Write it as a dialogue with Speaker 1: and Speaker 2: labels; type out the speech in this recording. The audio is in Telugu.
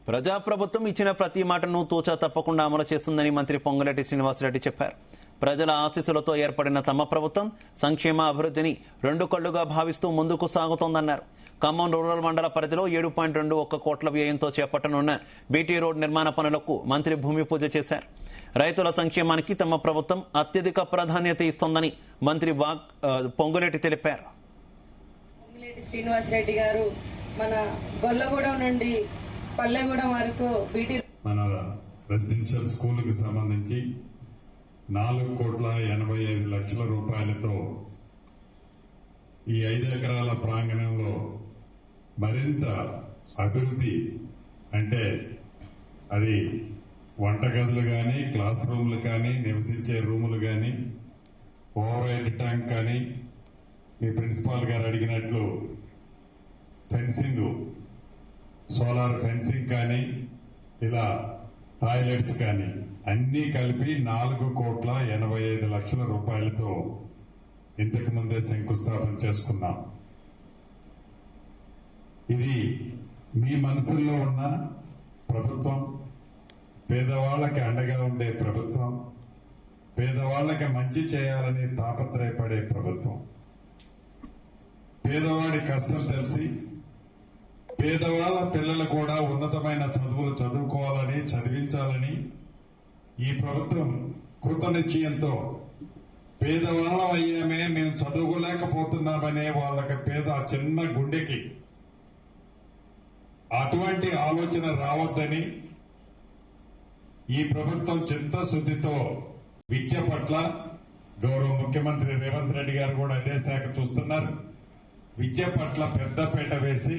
Speaker 1: ప్రజాప్రభుత్వం ఇచ్చిన ప్రతి మాటను తూచా తప్పకుండా అమలు చేస్తుందని మంత్రి పొంగులేటి శ్రీనివాసరెడ్డి చెప్పారు. ప్రజల ఆశీస్సులతో ఏర్పడిన తమ ప్రభుత్వం సంక్షేమ అభివృద్ధిని రెండు కళ్లుగా భావిస్తూ ముందుకు సాగుతోందన్నారు. ఖమ్మం రూరల్ మండల పరిధిలో 7.21 కోట్ల వ్యయంతో చేపట్టనున్న బీటీ రోడ్ నిర్మాణ పనులకు మంత్రి భూమి పూజ చేశారు. రైతుల సంక్షేమానికి తమ ప్రభుత్వం అత్యధిక ప్రాధాన్యత ఇస్తోందని మంత్రి పొంగులేటి తెలిపారు.
Speaker 2: పొంగులేటి శ్రీనివాసరెడ్డి గారు మన గొల్లగూడెం నుండి పల్లెగూడెం వరకు బీటీ
Speaker 3: మన రెసిడెన్షియల్ స్కూల్ కి సంబంధించి 4,85,00,000 రూపాయలతో ఈ 5 ఎకరాల ప్రాంగణంలో మరింత అభివృద్ధి, అంటే అది వంటగదులు కానీ, క్లాస్ రూమ్లు కానీ, నివసించే రూములు కానీ, ఓవర్ హెడ్ ట్యాంక్ కానీ, మీ ప్రిన్సిపాల్ గారు అడిగినట్లు ఫెన్సింగ్, సోలార్ ఫెన్సింగ్ కానీ, ఇలా టాయిలెట్స్ కానీ అన్నీ కలిపి 4,85,00,000 రూపాయలతో ఇంతకు ముందే శంకుస్థాపన చేసుకున్నాం. ఇది మీ మనసుల్లో ఉన్న ప్రభుత్వం, పేదవాళ్ళకి అండగా ఉండే ప్రభుత్వం, పేదవాళ్ళకి మంచి చేయాలని తాపత్రయపడే ప్రభుత్వం. పేదవాడి కష్టం తెలిసి పేదవాళ్ళ పిల్లలు కూడా ఉన్నతమైన చదువులు చదువుకోవాలని, చదివించాలని ఈ ప్రభుత్వం కృతనిశ్చయంతో పేదవాళ్ళం అయ్యామే, మేము చదువుకోలేకపోతున్నామనే వాళ్ళకి పేద చిన్న గుండెకి అటువంటి ఆలోచన రావద్దని ఈ ప్రభుత్వం చిత్తశుద్ధితో విద్య పట్ల గౌరవ ముఖ్యమంత్రి రేవంత్ రెడ్డి గారు కూడా అదే శాఖ చూస్తున్నారు. విద్య పట్ల పెద్దపీట వేసి